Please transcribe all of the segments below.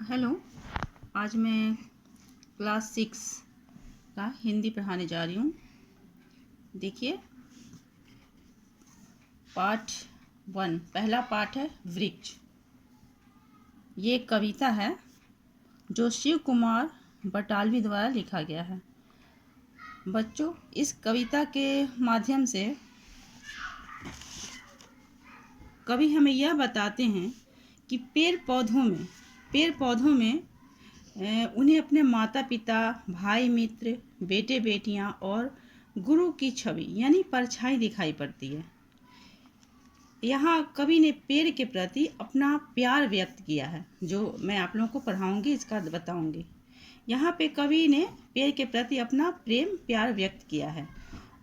Hello. आज मैं class 6 का हिंदी पढ़ाने जा रही हूँ। देखिए, पार्ट 1 पहला पार्ट है वृक्ष। ये एक कविता है जो शिव कुमार बटालवी द्वारा लिखा गया है। बच्चों, इस कविता के माध्यम से कवि हमें यह बताते हैं कि पेड़ पौधों में उन्हें अपने माता पिता, भाई मित्र, बेटे बेटियां और गुरु की छवि यानी परछाई दिखाई पड़ती है। यहाँ कवि ने पेड़ के प्रति अपना प्यार व्यक्त किया है, जो मैं आप लोगों को पढ़ाऊंगी, इसका बताऊंगी। यहाँ पे कवि ने पेड़ के प्रति अपना प्रेम प्यार व्यक्त किया है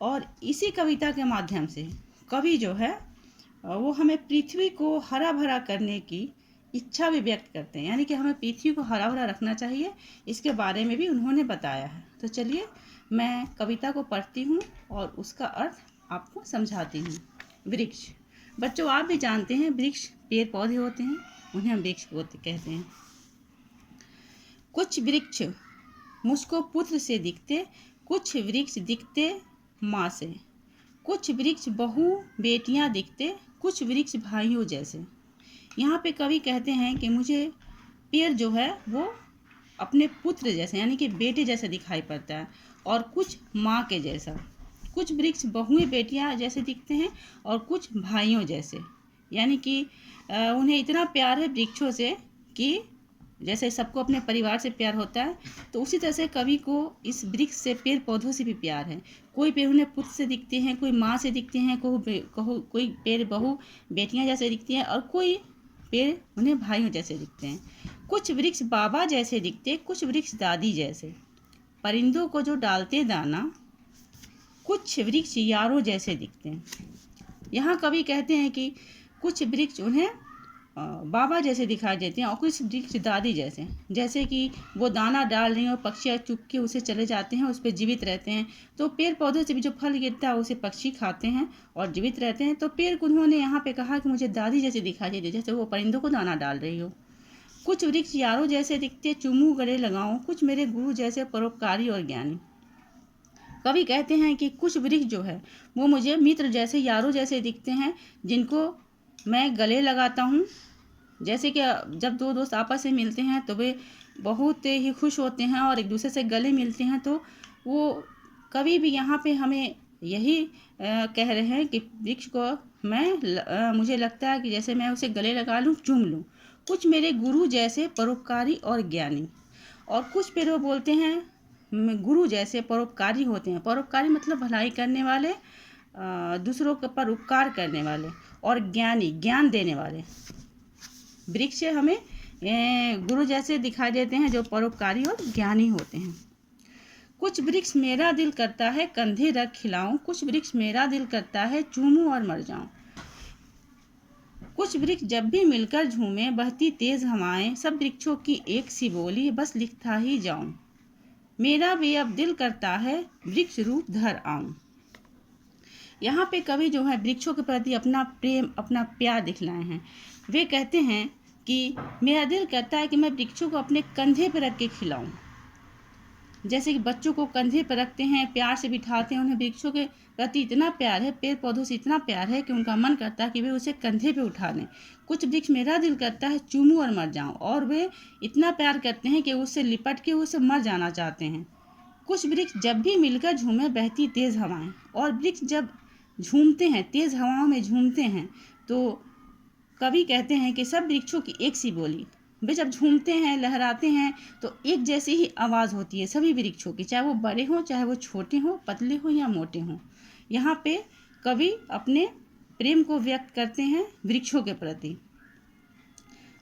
और इसी कविता के माध्यम से कवि जो है वो हमें पृथ्वी को हरा भरा करने की इच्छा भी व्यक्त करते हैं, यानी कि हमें पृथ्वी को हरा भरा रखना चाहिए। इसके बारे में भी उन्होंने बताया है। तो चलिए मैं कविता को पढ़ती हूँ और उसका अर्थ आपको समझाती हूँ। वृक्ष। बच्चों, आप भी जानते हैं वृक्ष पेड़ पौधे होते हैं, उन्हें हम वृक्ष कहते हैं। कुछ वृक्ष मुझको पुत्र से दिखते, कुछ वृक्ष दिखते माँ से, कुछ वृक्ष बहू बेटियां दिखते, कुछ वृक्ष भाइयों जैसे। यहाँ पे कवि कहते हैं कि मुझे पेड़ जो है वो अपने पुत्र जैसे यानी कि बेटे जैसे दिखाई पड़ता है और कुछ माँ के जैसा। कुछ वृक्ष बहुएं बेटियां जैसे दिखते हैं और कुछ भाइयों जैसे, यानी कि उन्हें इतना प्यार है वृक्षों से कि जैसे सबको अपने परिवार से प्यार होता है, तो उसी तरह से कवि को इस वृक्ष से, पेड़ पौधों से भी प्यार है। कोई पेड़ उन्हें पुत्र से दिखते हैं, कोई माँ से दिखते हैं, कोई पेड़ बहू बेटियां जैसे दिखती हैं और कोई पेड़ उन्हें भाइयों जैसे दिखते हैं। कुछ वृक्ष बाबा जैसे दिखते, कुछ वृक्ष दादी जैसे, परिंदों को जो डालते दाना, कुछ वृक्ष यारों जैसे दिखते हैं। यहाँ कवि कहते हैं कि कुछ वृक्ष उन्हें बाबा जैसे दिखाई देते हैं और कुछ वृक्ष दादी जैसे, जैसे कि वो दाना डाल रही हैं और पक्षी चुग के उसे चले जाते हैं, उस पर जीवित रहते हैं। तो पेड़ पौधे से भी जो फल गिरता है उसे पक्षी खाते हैं और जीवित रहते हैं। तो पेड़ को उन्होंने यहाँ पे कहा कि मुझे दादी जैसे दिखाई देती, जैसे वो परिंदों को दाना डाल रही हो। कुछ वृक्ष यारों जैसे दिखते, चुमू गले लगाऊं, कुछ मेरे गुरु जैसे परोपकारी और ज्ञानी। कवि कहते हैं कि कुछ वृक्ष जो है वो मुझे मित्र जैसे, यारों जैसे दिखते हैं, जिनको मैं गले लगाता हूँ। जैसे कि जब दो दोस्त आपस में मिलते हैं तो वे बहुत ही खुश होते हैं और एक दूसरे से गले मिलते हैं। तो वो कवि भी यहाँ पे हमें यही कह रहे हैं कि वृक्ष को मुझे लगता है कि जैसे मैं उसे गले लगा लूँ, चूम लूँ। कुछ मेरे गुरु जैसे परोपकारी और ज्ञानी, और कुछ पेड़ वो बोलते हैं गुरु जैसे परोपकारी होते हैं। परोपकारी मतलब भलाई करने वाले, दूसरों के पर उपकार करने वाले, और ज्ञानी ज्ञान देने वाले। वृक्ष हमें गुरु जैसे दिखाई देते हैं जो परोपकारी और ज्ञानी होते हैं। कुछ वृक्ष मेरा दिल करता है कंधे रख खिलाऊं, कुछ वृक्ष मेरा दिल करता है चूमूं और मर जाऊं। कुछ वृक्ष जब भी मिलकर झूमे बहती तेज हवाएं, सब वृक्षों की एक सी बोली बस लिखता ही जाऊं। मेरा भी अब दिल करता है वृक्ष रूप धर आऊं। यहाँ पे कवि जो है वृक्षों के प्रति अपना प्रेम अपना प्यार दिखलाए हैं। वे कहते हैं कि मेरा दिल करता है कि मैं वृक्षों को अपने कंधे पर रख के खिलाऊं। जैसे कि बच्चों को कंधे पर रखते हैं, प्यार से बिठाते हैं, उन्हें वृक्षों के प्रति इतना प्यार है, पेड़ पौधों से इतना प्यार है कि उनका मन करता है कि वे उसे कंधे पे उठा लें। कुछ वृक्ष मेरा दिल करता है चूमूं और मर जाऊं, और वे इतना प्यार करते हैं कि उससे लिपट के उससे मर जाना चाहते हैं। कुछ वृक्ष जब भी मिलकर झूमे बहती तेज हवाएं, और वृक्ष जब झूमते हैं, तेज हवाओं में झूमते हैं, तो कवि कहते हैं कि सब वृक्षों की एक सी बोली। वे जब झूमते हैं, लहराते हैं, तो एक जैसी ही आवाज़ होती है सभी वृक्षों की, चाहे वो बड़े हों, चाहे वो छोटे हों, पतले हों या मोटे हों। यहाँ पे कवि अपने प्रेम को व्यक्त करते हैं वृक्षों के प्रति।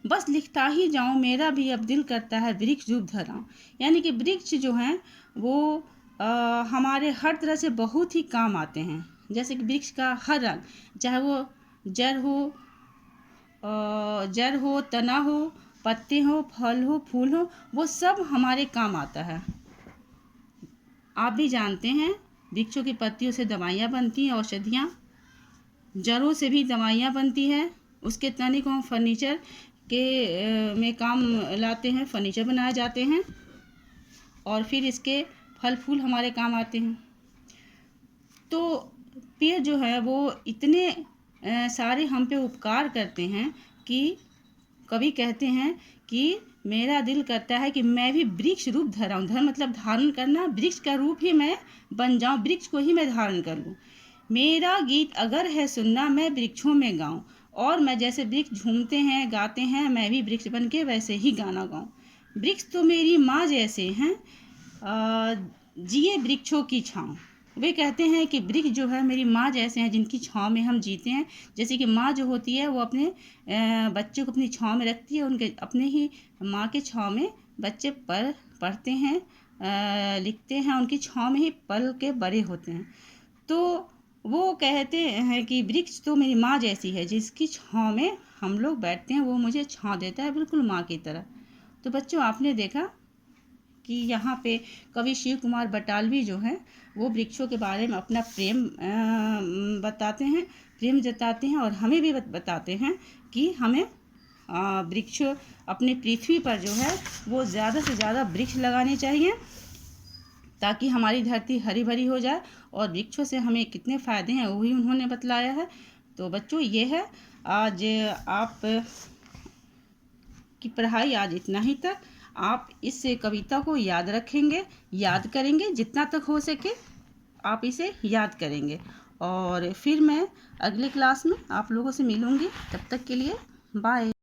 बस लिखता ही जाऊं, मेरा भी अब दिल करता है वृक्ष रूप धराऊं। यानी कि वृक्ष जो हैं वो हमारे हर तरह से बहुत ही काम आते हैं। जैसे कि वृक्ष का हर रंग, चाहे वो जड़ हो, तना हो, पत्ते हो, फल हो, फूल हो, वो सब हमारे काम आता है। आप भी जानते हैं वृक्षों की पत्तियों से दवाइयाँ बनती हैं, औषधियाँ। जड़ों से भी दवाइयाँ बनती हैं। उसके तने को हम फर्नीचर में काम लाते हैं, फर्नीचर बनाए जाते हैं और फिर इसके फल फूल हमारे काम आते हैं। तो पेड़ जो है वो इतने सारे हम पे उपकार करते हैं कि कवि कहते हैं कि मेरा दिल करता है कि मैं भी वृक्ष रूप धराऊं। धर मतलब धारण करना, वृक्ष का रूप ही मैं बन जाऊं, वृक्ष को ही मैं धारण कर लूं। मेरा गीत अगर है सुनना, मैं वृक्षों में गाऊं, और मैं जैसे वृक्ष झूमते हैं गाते हैं, मैं भी वृक्ष बन के वैसे ही गाना गाऊं। वृक्ष तो मेरी माँ जैसे हैं, जिए वृक्षों की छाँव। वे कहते हैं कि वृक्ष जो है मेरी माँ जैसे हैं, जिनकी छाँव में हम जीते हैं। जैसे कि माँ जो होती है वो अपने बच्चे को अपनी छाँव में रखती है, उनके अपने ही माँ के छाँव में बच्चे पढ़ते हैं, लिखते हैं, उनकी छाँव में ही पल के बड़े होते हैं। तो वो कहते हैं कि वृक्ष तो मेरी माँ जैसी है, जिसकी छाँव में हम लोग बैठते हैं, वो मुझे छाँव देता है बिल्कुल माँ की तरह। तो बच्चों, आपने देखा कि यहाँ पे कवि शिव कुमार बटालवी जो हैं वो वृक्षों के बारे में अपना प्रेम बताते हैं, प्रेम जताते हैं, और हमें भी बताते हैं कि हमें वृक्ष अपनी पृथ्वी पर जो है वो ज़्यादा से ज़्यादा वृक्ष लगाने चाहिए, ताकि हमारी धरती हरी भरी हो जाए। और वृक्षों से हमें कितने फ़ायदे हैं वही उन्होंने बतलाया है। तो बच्चों, ये है आज आप की पढ़ाई, आज इतना ही तक। आप इस कविता को याद रखेंगे, याद करेंगे, जितना तक हो सके आप इसे याद करेंगे। और फिर मैं अगली क्लास में आप लोगों से मिलूंगी। तब तक के लिए बाय।